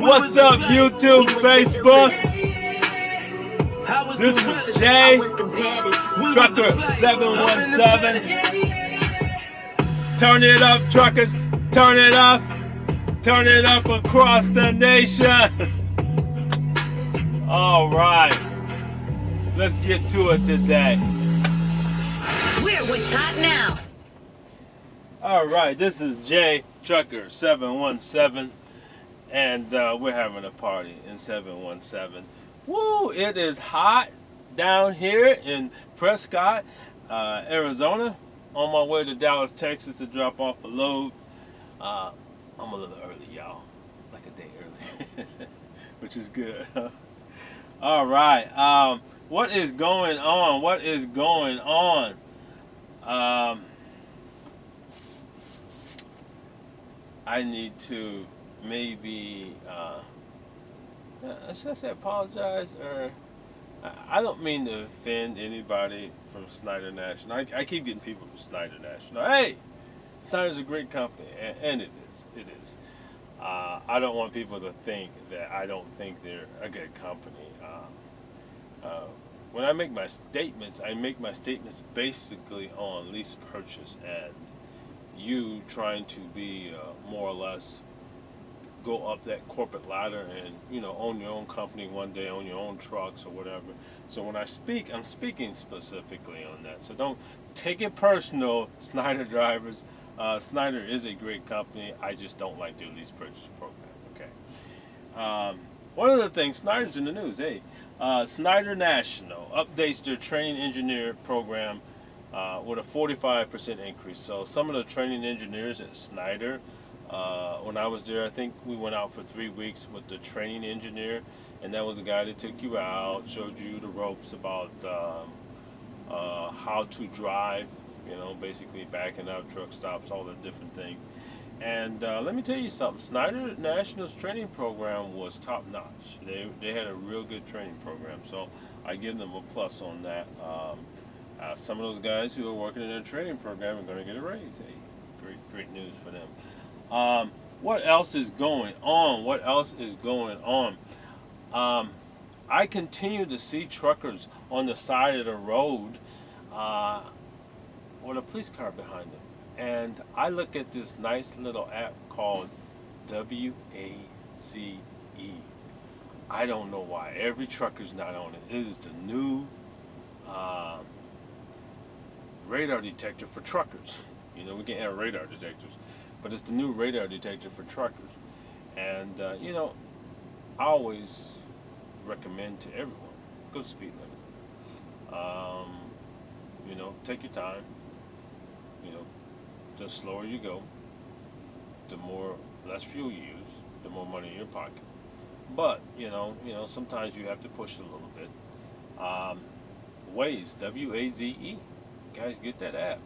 What's up, YouTube, Facebook? This is Jay, Trucker 717. Turn it up, truckers. Turn it up. Turn it up across the nation. All right. Let's get to it today. We're what's hot now. All right. This is Jay, Trucker 717. And we're having a party in 717. Woo! It is hot down here in Prescott, Arizona. On my way to Dallas, Texas to drop off a load. I'm a little early, y'all. Like a day early. Which is good. All right. What is going on? What is going on? I need to maybe should I say apologize, or I don't mean to offend anybody from Schneider National. I keep getting people from Schneider National. Hey, Schneider's a great company, and it is. I don't want people to think that I don't think they're a good company. When I make my statements basically on lease purchase and you trying to be more or less go up that corporate ladder and own your own company one day, own your own trucks or whatever. So when I speak, I'm speaking specifically on that. So don't take it personal, Schneider drivers. Schneider is a great company. I just don't like their lease purchase program. Okay. One of the things, Schneider's in the news. Hey, Schneider National updates their training engineer program with a 45% increase. So some of the training engineers at Schneider, when I was there, I think we went out for 3 weeks with the training engineer, and that was a guy that took you out, showed you the ropes about how to drive, basically backing up, truck stops, all the different things. And let me tell you something, Schneider National's training program was top notch. They had a real good training program, so I give them a plus on that. Some of those guys who are working in their training program are going to get a raise. Hey, great news for them. What else is going on? What else is going on? I continue to see truckers on the side of the road with a police car behind them. And I look at this nice little app called Waze. I don't know why. Every trucker's not on it. It is the new radar detector for truckers. We can't have radar detectors, but it's the new radar detector for truckers. And I always recommend to everyone, go speed limit. Take your time. The slower you go, the less fuel you use, the more money in your pocket. But sometimes you have to push it a little bit. Waze, Waze. Guys, get that app.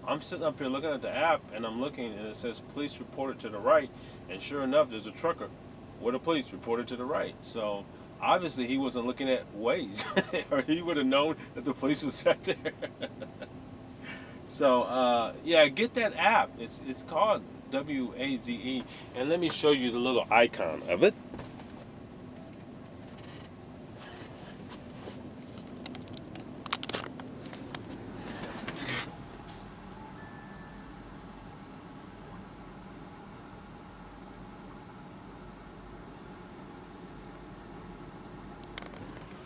I'm sitting up here looking at the app, and I'm looking, and it says police reported to the right, and sure enough, there's a trucker with a police reported to the right. So obviously he wasn't looking at Waze, or he would have known that the police was out there. So get that app. It's called Waze, and let me show you the little icon of it.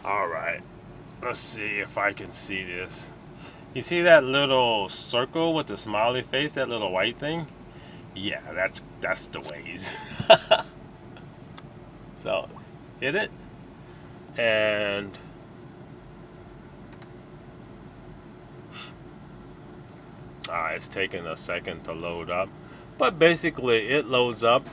Alright, let's see if I can see this. You see that little circle with the smiley face, that little white thing? Yeah, that's the Waze. So, hit it, and it's taking a second to load up. But basically, it loads up.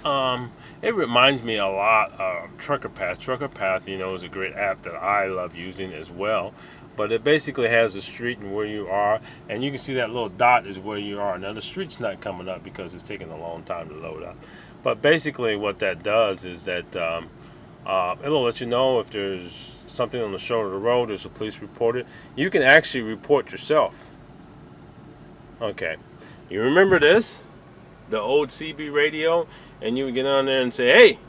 It reminds me a lot of Trucker Path. Trucker Path, is a great app that I love using as well. But it basically has the street and where you are, and you can see that little dot is where you are. Now, the street's not coming up because it's taking a long time to load up. But basically, what that does is that it'll let you know if there's something on the shoulder of the road, there's a police reported. You can actually report yourself. Okay. You remember this? The old CB radio? and you would get on there and say, hey,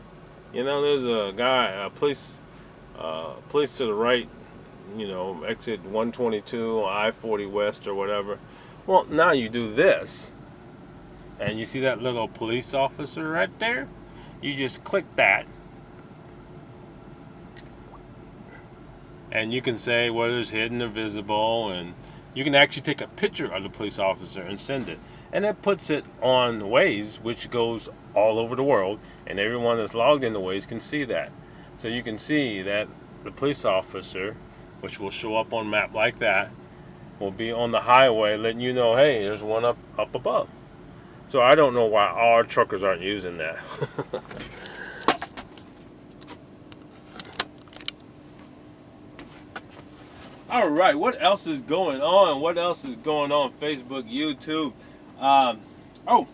there's a guy, police to the right, exit 122, I-40 West or whatever. Well, now you do this, and you see that little police officer right there? You just click that, and you can say whether it's hidden or visible, and you can actually take a picture of the police officer and send it. And it puts it on Waze, which goes all over the world, and everyone that's logged into Waze can see that. So you can see that the police officer, which will show up on a map like that, will be on the highway letting you know, hey, there's one up above. So I don't know why our truckers aren't using that. All right, what else is going on? What else is going on? Facebook, YouTube. Oh,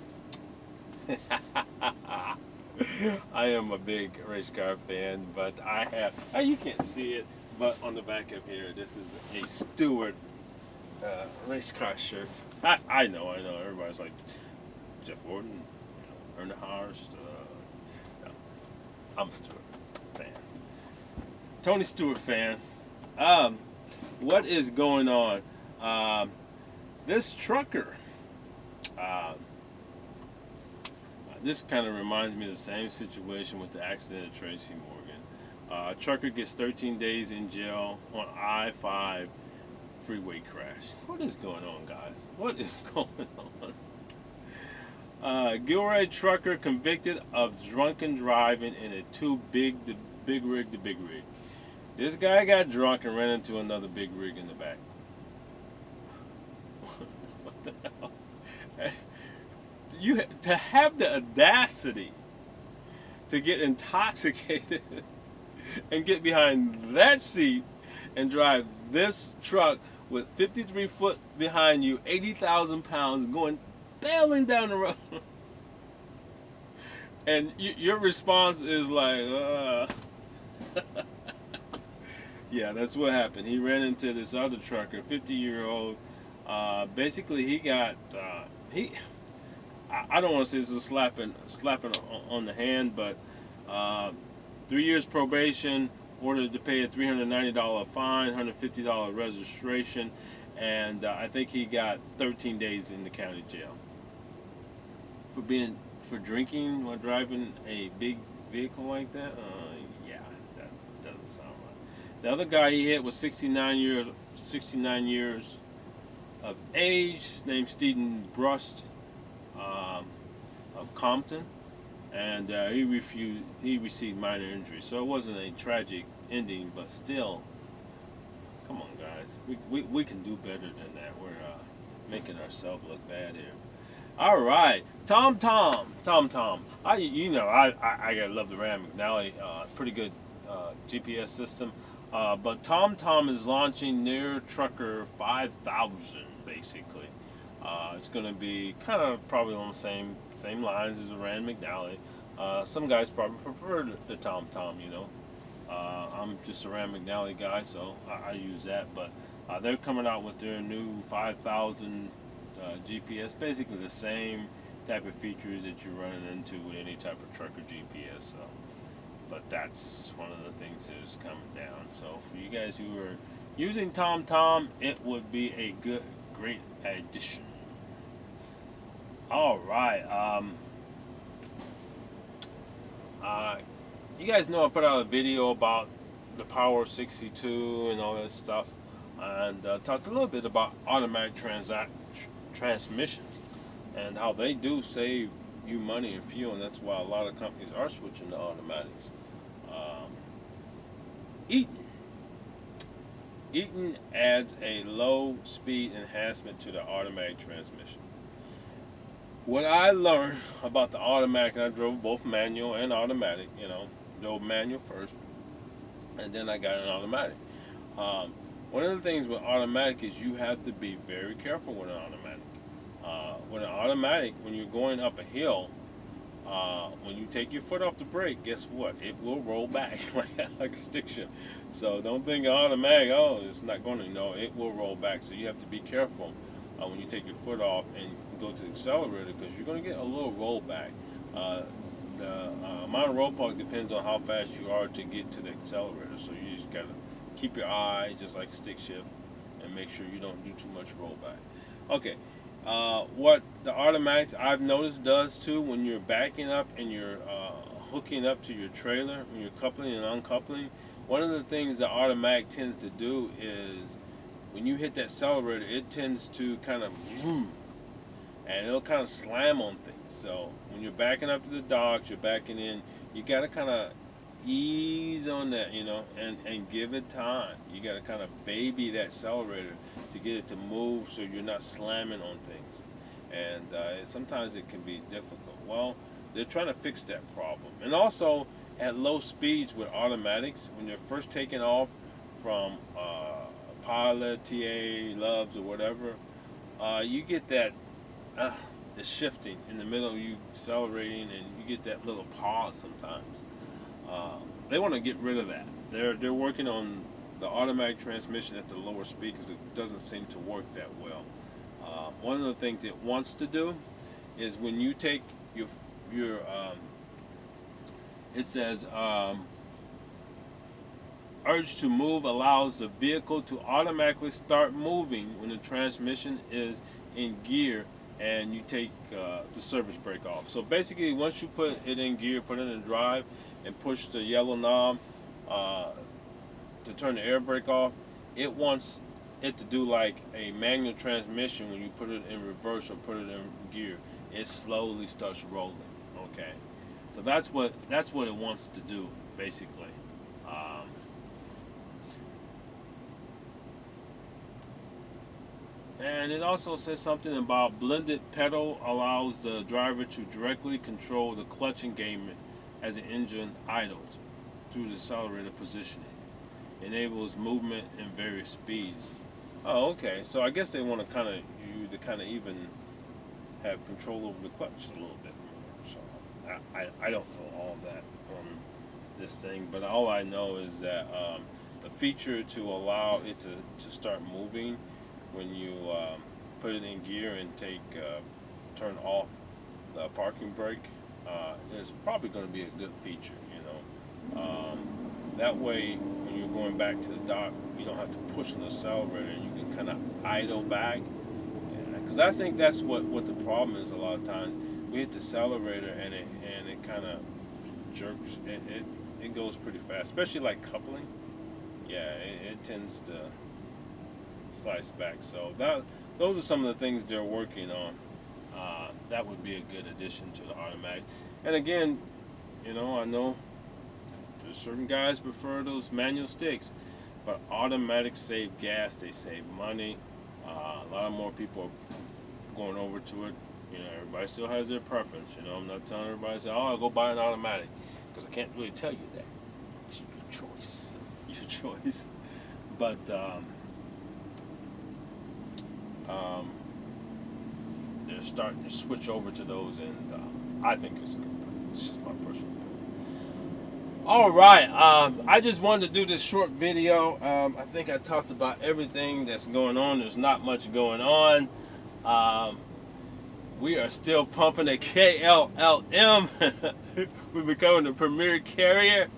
I am a big race car fan, but I have. Oh, you can't see it, but on the back of here, this is a Stewart race car shirt. I know. Everybody's like Jeff Gordon, Earnhardt. No, I'm a Stewart fan. Tony Stewart fan. What is going on? This trucker. This kind of reminds me of the same situation with the accident at Tracy Morgan. A trucker gets 13 days in jail on I-5 freeway crash. What is going on, guys? What is going on? Gilroy trucker convicted of drunken driving in a big rig. This guy got drunk and ran into another big rig in the back. What the hell? To have the audacity to get intoxicated and get behind that seat and drive this truck with 53 foot behind you, 80,000 pounds, going barreling down the road. And your response is like, yeah, that's what happened. He ran into this other trucker, 50-year-old. Basically, he got, I don't want to say this is slapping on the hand, but 3 years probation, ordered to pay a $390 fine, $150 registration, and I think he got 13 days in the county jail for drinking while driving a big vehicle like that. Yeah, that doesn't sound right. The other guy he hit was 69 years of age, named Stephen Brust, of Compton, and he received minor injuries. So it wasn't a tragic ending, but still, come on, guys, we can do better than that. We're making ourselves look bad here. All right, Tom. I gotta love the Ram McNally. Pretty good GPS system. But TomTom is launching their Trucker 5000 basically. It's going to be kind of probably on the same lines as the Rand McNally. Some guys probably prefer the TomTom, I'm just a Rand McNally guy, so I use that. But they're coming out with their new 5000 GPS, basically the same type of features that you're running into with any type of trucker GPS. So, but that's one of the things that is coming down. So for you guys who are using TomTom, it would be a great addition. All right. You guys know I put out a video about the Power 62 and all that stuff, and talked a little bit about automatic transmissions and how they do save you money and fuel, and that's why a lot of companies are switching to automatics. Eaton adds a low speed enhancement to the automatic transmission. What I learned about the automatic, and I drove both manual and automatic, drove manual first, and then I got an automatic. One of the things with automatic is you have to be very careful with an automatic. With an automatic, when you're going up a hill, when you take your foot off the brake, guess what? It will roll back like a stick shift. So don't think automatic, it's not going to, it will roll back. So you have to be careful when you take your foot off and go to the accelerator, because you're going to get a little rollback. the amount of roll park depends on how fast you are to get to the accelerator. So you just gotta keep your eye just like stick shift and make sure you don't do too much rollback. Okay. What the automatics I've noticed does too when you're backing up and you're hooking up to your trailer, when you're coupling and uncoupling, one of the things the automatic tends to do is when you hit that accelerator, it tends to kind of and it'll kind of slam on things. So when you're backing up to the docks, you're backing in, you got to kind of ease on that, and give it time. You got to kind of baby that accelerator to get it to move so you're not slamming on things. And sometimes it can be difficult. Well, they're trying to fix that problem. And also at low speeds with automatics, when you're first taking off from Pilot, TA, Loves, or whatever, you get that the shifting in the middle of you accelerating, and you get that little pause sometimes. They want to get rid of that. They're working on the automatic transmission at the lower speed because it doesn't seem to work that well. One of the things it wants to do is when you take your it says urge to move allows the vehicle to automatically start moving when the transmission is in gear and you take the service brake off. So basically, once you put it in gear, put it in drive, and push the yellow knob to turn the air brake off, it wants it to do like a manual transmission. When you put it in reverse or put it in gear, it slowly starts rolling. Okay, so that's what it wants to do basically. And it also says something about blended pedal allows the driver to directly control the clutch engagement as the engine idles through the accelerator positioning. Enables movement in various speeds. Oh, okay. So I guess they want to kind of even have control over the clutch a little bit more. So I don't know all that on this thing, but all I know is that the feature to allow it to start moving when you put it in gear and turn off the parking brake is probably going to be a good feature, that way when you're going back to the dock, you don't have to push on the accelerator and you can kind of idle back, because I think that's what the problem is. A lot of times we hit the accelerator and it kind of jerks, it goes pretty fast, especially like coupling. Yeah, it tends to slice back. So those are some of the things they're working on. That would be a good addition to the automatic. And again, I know there's certain guys prefer those manual sticks, but automatics save gas, they save money. A lot of more people are going over to it. Everybody still has their preference. I'm not telling everybody to say, "Oh, I'll go buy an automatic," because I can't really tell you that. It's your choice. Your choice. But they're starting to switch over to those, and I think it's a good thing. It's just my personal opinion. All right, I just wanted to do this short video. I think I talked about everything that's going on. There's not much going on. We are still pumping at KLLM. We're becoming the premier carrier.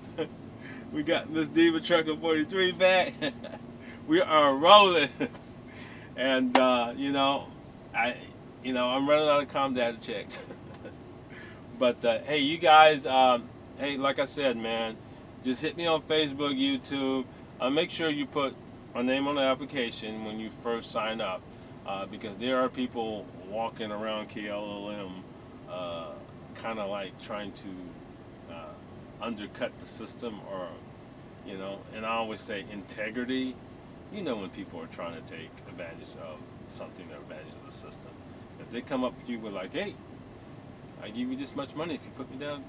We got Miss Diva Trucker 43 back. We are rolling. And I'm running out of comm data checks. But hey, you guys, hey, like I said, man, just hit me on Facebook, YouTube. Make sure you put my name on the application when you first sign up, because there are people walking around KLLM, kind of like trying to undercut the system, or and I always say integrity. When people are trying to take advantage of something or advantage of the system. If they come up to you with like, "Hey, I give you this much money if you put me down,"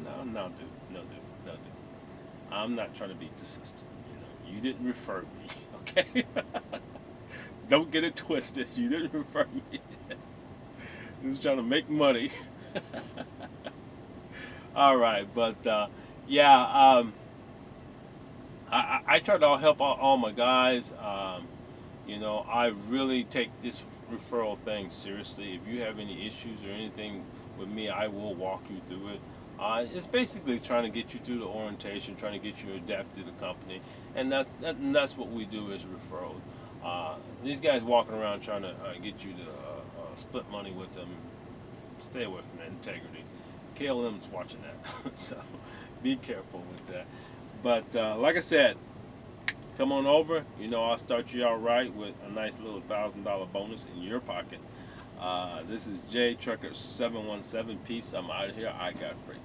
no, dude. I'm not trying to beat the system. You didn't refer me, okay? Don't get it twisted. You didn't refer me. I'm just trying to make money. All right, but yeah. I try to help all my guys. I really take this referral thing seriously. If you have any issues or anything with me, I will walk you through it. It's basically trying to get you through the orientation, trying to get you adapted to the company, and that's what we do as referrals. These guys walking around trying to get you to split money with them, stay away from that. Integrity. KLM's watching that, so be careful with that. But like I said, come on over. I'll start you out right with a nice little $1,000 bonus in your pocket. This is J Trucker 717. Peace. I'm out of here. I got freight.